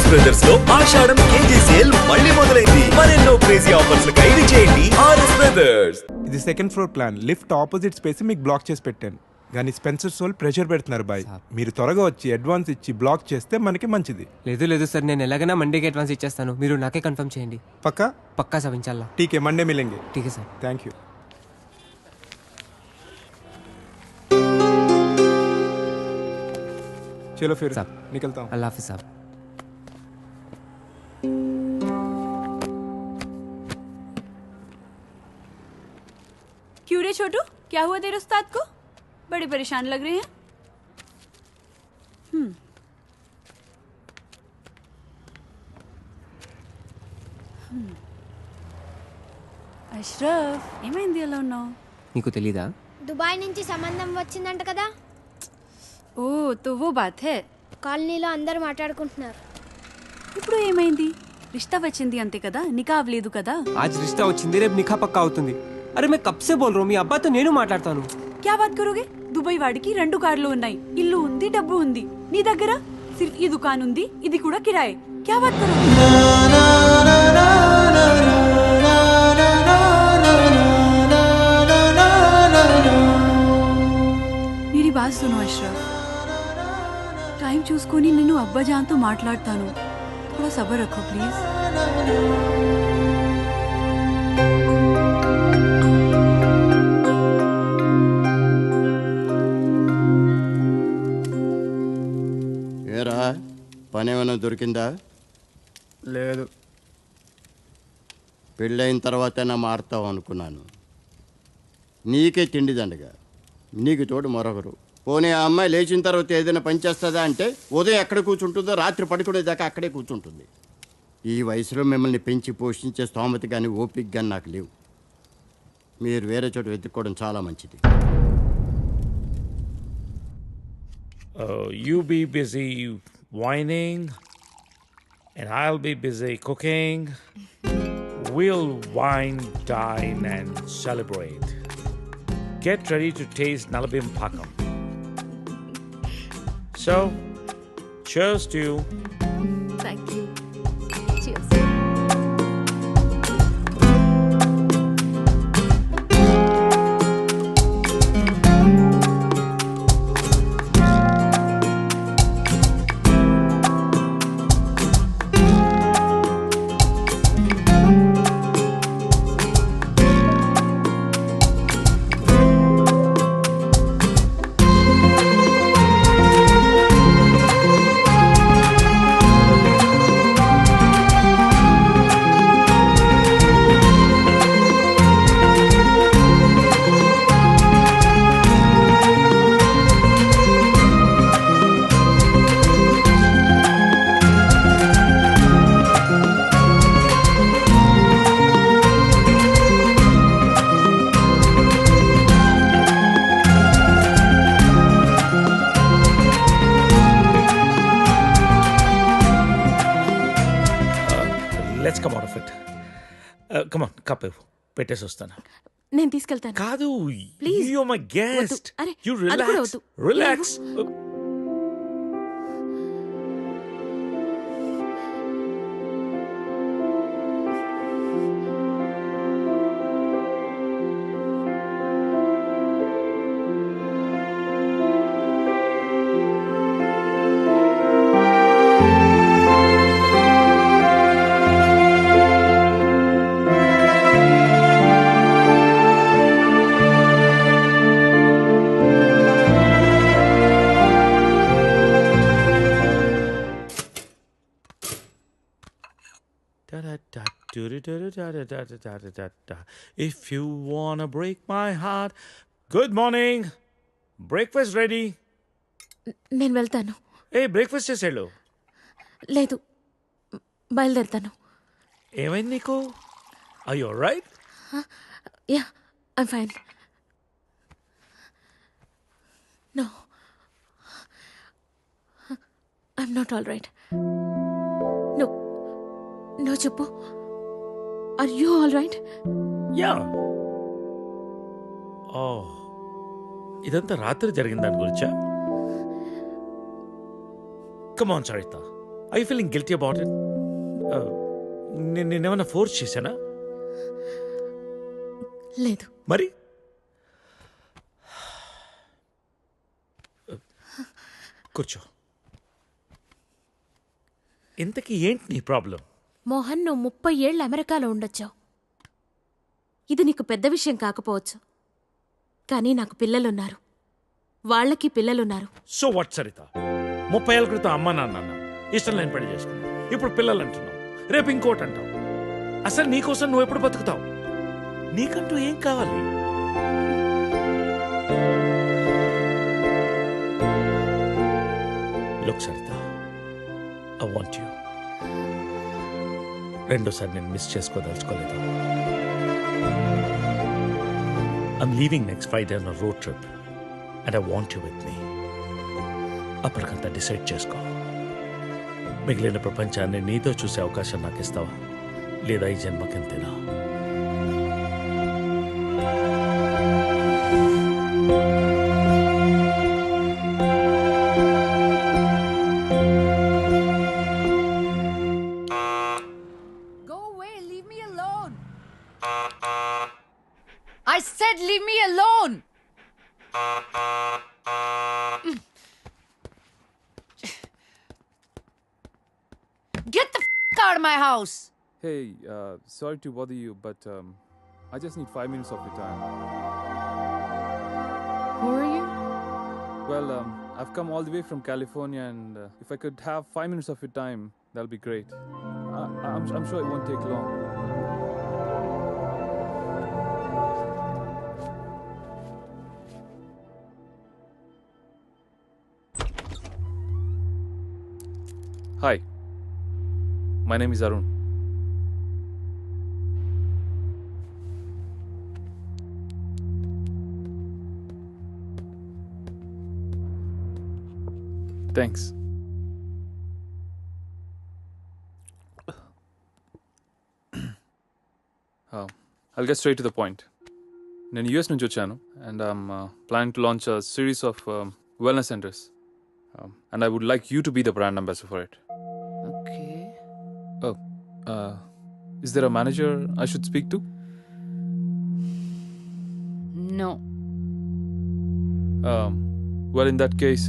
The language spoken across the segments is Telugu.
ఆర్ఎస్ బ్రదర్స్ లో ఆషాఢం కేజీ సేల్ మళ్ళీ మొదలైంది. మరెన్నో క్రేజీ ఆఫర్స్ ఖైదీ చేయండి ఆర్ఎస్ బ్రదర్స్. ఇది second floor plan. Lift opposite space మీకు బ్లాక్ చేసి పెట్టాను. కానీ స్పెన్సర్ సోల్ ప్రెషర్ పెడుతున్నారు బాయ్. మీరు త్వరగా వచ్చి అడ్వాన్స్ ఇచ్చి బ్లాక్ చేస్తే మనకి మంచిది. లేదు సార్, నేను ఎలాగైనా మండేకి అడ్వాన్స్ ఇచ్చేస్తాను. మీరు నాకే కన్ఫర్మ్ చేయండి. పక్కా సార్, ఇన్షాల్లా. ठीक है, मंडे मिलेंगे. ठीक है सर. Thank you. चलो फिर साहब निकलता हूँ. अल्लाह हाफिज़ साहब. क्यों रे छोटू, क्या हुआ तेरे उस्ताद को? बड़े परेशान लग रहे हैं. అష్రఫ్, ఏమైంది అలా ఉన్నావు? నీకు తెలీదా? దుబాయ్ నుంచి సంబంధం వచ్చిందంట కదా. ఓ తో వో బాత్ హై. కాలనీలో అందరూ మాట్లాడుకుంటున్నారు. ఇప్పుడు ఏమైంది? రిష్తా వచ్చింది అంతే కదా, నికా అవ్వలేదు కదా. आज रिश्ता వచ్చింది, రేపు నిఖా పక్కా అవుతుంది. అరే मैं कब से बोल रहा हूँ, మీ అబ్బాయితో నేను మాట్లాడతాను. क्या बात करोगे? దుబాయ్ వాడికి 2 కార్లు ఉన్నాయి, ఇల్లు ఉంది, డబ్బు ఉంది. నీ దగ్గర సిర్ఫ్ ఈ దుకాన్ ఉంది, ఇది కూడా కిరాయే. क्या बात करोगे? मेरी बात सुनो अशरफ, टाइम చూసుకొని నేను అబ్బాజాన్తో మాట్లాడతాను. थोड़ा सब्र रखो प्लीज. ఏరా పని ఏమైనా దొరికిందా? లేదు. పెళ్ళైన తర్వాతైనా మారుతావు అనుకున్నాను. నీకే తిండి దండగా, నీకు తోడు మరొకరు. పోనీ ఆ అమ్మాయి లేచిన తర్వాత ఏదైనా పని చేస్తుందా అంటే ఉదయం ఎక్కడ కూర్చుంటుందో రాత్రి పడుకునేదాకా అక్కడే కూర్చుంటుంది. ఈ వయసులో మిమ్మల్ని పెంచి పోషించే స్తోమత కానీ ఓపిక కానీ నాకు లేవు. మీరు వేరే చోట వెతుక్కోవడం చాలా మంచిది. You be busy whining and I'll be busy cooking. We'll wine, dine and celebrate. Get ready to taste Nalabim Pakam. So, cheers to you. Thank you. Let's come out of it. Come on, cup పెట్టేసి వస్తాను. నేను తీసుకెళ్తాను. కాదు, Please. you're my guest. అరే, You అది కూడా relax. వద్దు. Relax. If you wanna break my heart. Good morning. Breakfast ready. నేను వెళ్తాను. Hey, breakfast చేసేళ్ళు. లేదు, బయలుదేరుతాను. ఏమైంది నీకు? Are you alright? Yeah, I'm fine. No, I'm not all right. No no చెప్పు. Are you all right? Yeah. Oh, ఇదంతా రాత్రి జరిగిన దాని గురించా? Come on Saritha, I feeling guilty about it? నేనేమన్నా ఫోర్స్ చేశానా? లేదు. మరి కూర్చో. ఇంతకీ ఏంటి నీ ప్రాబ్లం? మోహన్, నువ్వు 30 ఏళ్ళు అమెరికాలో ఉండొచ్చావు. ఇది నీకు పెద్ద విషయం కాకపోవచ్చు, కానీ నాకు పిల్లలున్నారు, వాళ్ళకి పిల్లలున్నారు. So what Saritha? 30 ఏళ్ళ క్రితం అమ్మ నాన్న ఇష్టం లేని పెళ్లి చేసుకున్నావు, ఇప్పుడు పిల్లలు అంటున్నావు, రేపు ఇంకోటి అంటావు. అసలు నీకోసం నువ్వు ఎప్పుడు బతుకుతావు? నీకంటూ ఏం కావాలి? Look Saritha, I want you. రెండోసారి నేను miss చేసుకోదలుచుకోలేదు. I'm leaving next Friday on a road trip and I want you with me. అప్పటికంతా డిసైడ్ చేసుకో. మిగిలిన ప్రపంచాన్ని నీతో చూసే అవకాశం నాకు ఇస్తావా, లేదా ఈ జన్మకింతేనా? Go away, leave me alone. I said leave me alone. Get the out of my house. Hey, sorry to bother you, but I just need 5 minutes of your time. Who are you? Well, I've come all the way from California, and if I could have 5 minutes of your time, that'll be great. I'm sure it won't take long. Hi, my name is Arun. Thanks. I'll get straight to the point. నేను యూఎస్ నుంచి వచ్చాను, and I'm planning to launch a series of wellness centers. And I would like you to be the brand ambassador for it. Okay. Oh, is there a manager I should speak to? No. Well, in that case,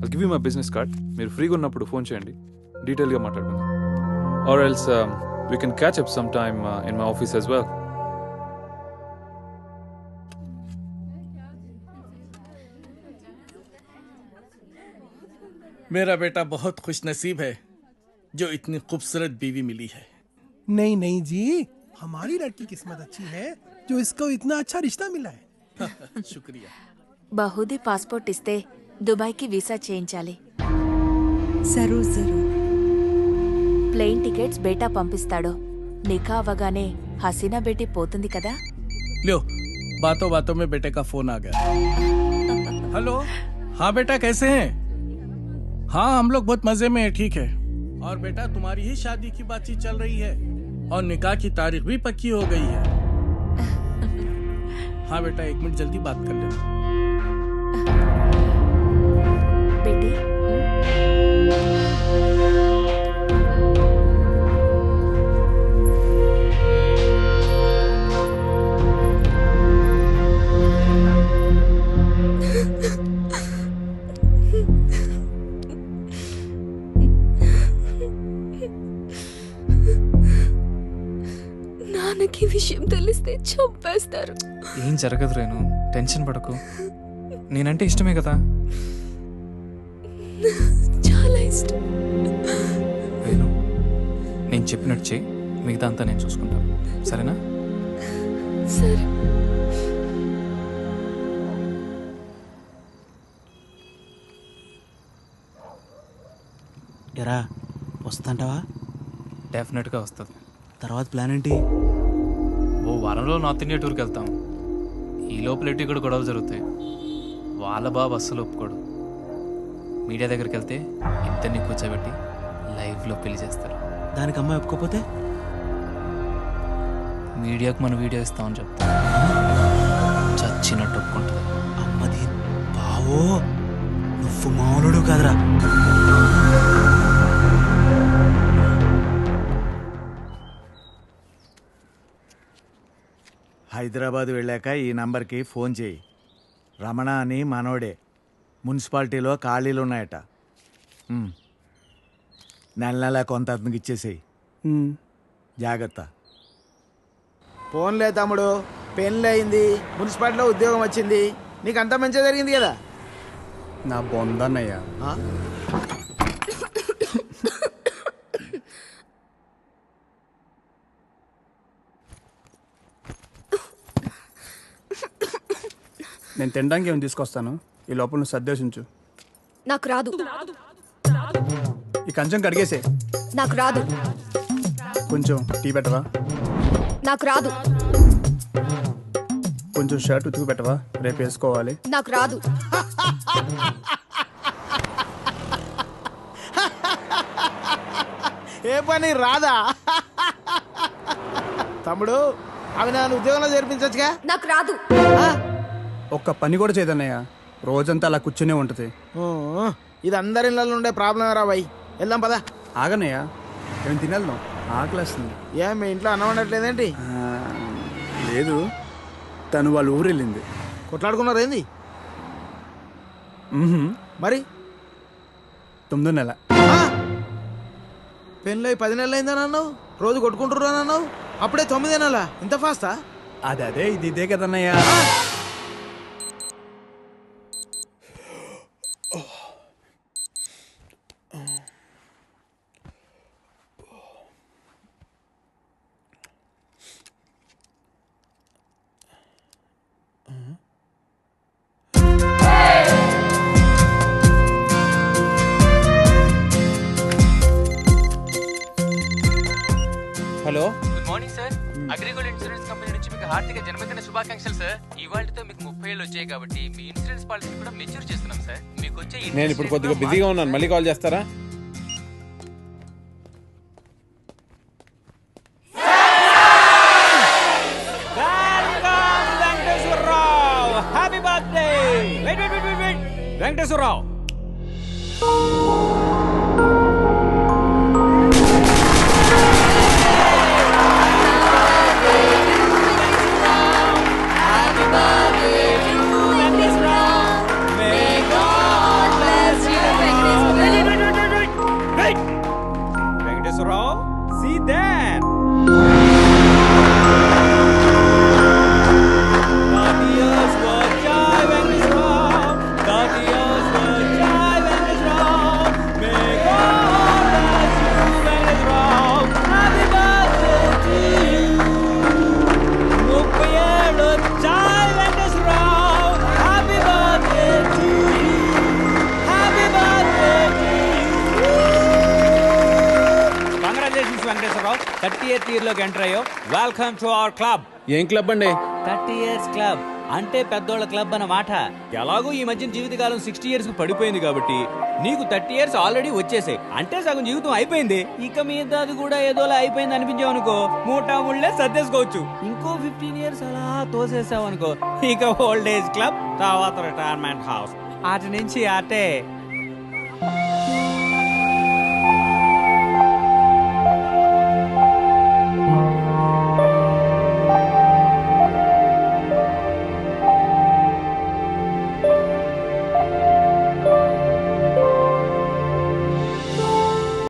I'll give you my business card. మీరు ఫ్రీగా ఉన్నప్పుడు ఫోన్ చేయండి, డీటెయిల్గా మాట్లాడుకుందాం. Or else we can catch up sometime in my office as well. मेरा बेटा बहुत खुश नसीब है जो इतनी खूबसूरत बीवी मिली है। नहीं नहीं जी, हमारी लड़की किस्मत अच्छी है जो इसको इतना अच्छा रिश्ता मिला है। शुक्रिया। బహుదీ పాస్పోర్ట్ ఇస్తే దుబాయ్కి వీసా చేయించాలి. జరూర్ జరూర్. ప్లేన్ టికెట్స్ బేటా పంపిస్తాడు. నికా అవ్వగానే హసీనా బేటీ పోతుంది కదా. लो, बातों बातों में बेटे का फोन आ गया। हेलो, हाँ बेटा कैसे हैं? हाँ हम लोग बहुत मजे में हैं, ठीक है। और बेटा तुम्हारी ही शादी की बातचीत चल रही है और निकाह की तारीख भी पक्की हो गई है। हाँ बेटा 1 मिनट जल्दी बात कर लेना। బేటీ నాన్నకి విషయం తెలిస్తే చంపేస్తారు. ఏం జరగదు రేణు, టెన్షన్ పడకు. నేనంటే ఇష్టమే కదా. చాలా ఇష్టం. రేణు, నేను చెప్పినట్టు చేయి, మిగతా అంతా నేను చూసుకుంటాను, సరేనా? సరే. ఎరా వస్తుంటావా? డెఫినెట్గా వస్తుంది. తర్వాత ప్లాన్ ఏంటి? ఓ వారంలో నార్త్ ఇండియా టూర్కి వెళ్తాం. ఈ లోపల ఇక్కడ గొడవలు జరుగుతాయి. వాళ్ళ బాబు అస్సలు ఒప్పుకోడు. మీడియా దగ్గరికి వెళ్తే ఇద్దరిని కూర్చోబెట్టి లైవ్లో పెళ్లి చేస్తారు. దానికి అమ్మాయి ఒప్పుకోపోతే మీడియాకు మన వీడియో ఇస్తామని చెప్తా. చచ్చినట్టు ఒప్పుకుంటుంది. అమ్మది బావో, నువ్వు మామూలుడు కాదురా. హైదరాబాద్ వెళ్ళాక ఈ నంబర్కి ఫోన్ చేయి. రమణ అని మనోడే. మున్సిపాలిటీలో ఖాళీలు ఉన్నాయట. నెల నెల కొంత అతనికి ఇచ్చేసేయి. జాగ్రత్త. ఫోన్లే తమ్ముడు, పెళ్ళి అయింది, మున్సిపాలిటీలో ఉద్యోగం వచ్చింది, నీకు అంతా మంచిగా జరిగింది కదా. నా బొందన్నయ్య. నేను తినడానికి ఏమి తీసుకొస్తాను, ఈ లోపల నువ్వు సర్దేశించు. నాకు రాదు. ఈ కంచం కడిగేసే. నాకు రాదు. కొంచెం టీ పెట్టవా? నాకు రాదు. కొంచెం షర్ట్ ఉతుకు పెట్టవా, రేపు వేసుకోవాలి. నాకు రాదు. ఏ పని రాదా? తమ్ముడు, అవి నన్ను ఉద్యోగంలో చేర్పించచ్చుగా. నాకు రాదు. ఒక్క పని కూడా చేయదన్నయ్య, రోజంతా అలా కూర్చునే ఉంటుంది. ఇది అందరి ఇళ్ళలో ఉండే ప్రాబ్లం రా బాయ్. వెళ్దాం పదా. ఆగన్నయ్య, ఏం తినేద్దాం, ఆకలేస్తుంది. ఏం మీ ఇంట్లో అన్నం వండట్లేదేంటి? లేదు, తను వాళ్ళ ఊరు వెళ్ళింది. కొట్లాడుకున్నారు ఏంది? మరి 9వ నెల. పెళ్ళి 10 నెలలు అయిందని అన్నావు, రోజు కొట్టుకుంటుర్రు అని అన్నావు, అప్పుడే 9 నెలలా? ఇంత ఫాస్టా? అదే ఇది ఇదే కదన్నయ్య. Hello, good morning sir. Agrigold insurance company నుంచి మీకు హార్దిక జన్మదిన శుభాకాంక్షలు సార్. ఇవాళతో మీకు 30 ఏళ్ళు వచ్చాయి కాబట్టి మీ ఇన్సూరెన్స్ పాలసీ కూడా మెచ్యూర్ చేస్తున్నాం సార్. మీకు వచ్చే నేను ఇప్పుడు కొద్దిగా బిజీగా ఉన్నాను, మళ్ళీ కాల్ చేస్తారా? Happy birthday. Venkateswararao. Venkateswararao, see there. 30 years for Jai Venkateswarao. 30 years for Jai Venkateswarao. May God bless you, Venkateswarao. Happy birthday to you. 30 years Jai Venkateswarao. Happy birthday to you. Happy birthday to you. Congratulations, Venkateswarao. 30th year లోకి ఎంటర్ అయ్యో. Welcome to our club. ఏం క్లబ్ అండి? 30 years క్లబ్ అంటే పెద్దోళ్ళ క్లబ్ అన్నమాట. ఎలాగో ఈ మధ్య జీవితకాలం 60 years కు పడిపోయింది కాబట్టి నీకు 30 years ఆల్రెడీ వచ్చేసాయి. అంటే సగం జీవితం అయిపోయింది. ఇక మీద అది కూడా ఏదోలా అయిపోయింది అనిపించావు అనుకో, మూటా ముళ్ళే సర్దేసుకోవచ్చు. ఇంకో 15 years అలా తోసేసావు అనుకో, ఇక ఓల్డ్ ఏజ్ క్లబ్, తర్వాత రిటైర్మెంట్ హౌస్, అటు నుంచి అటే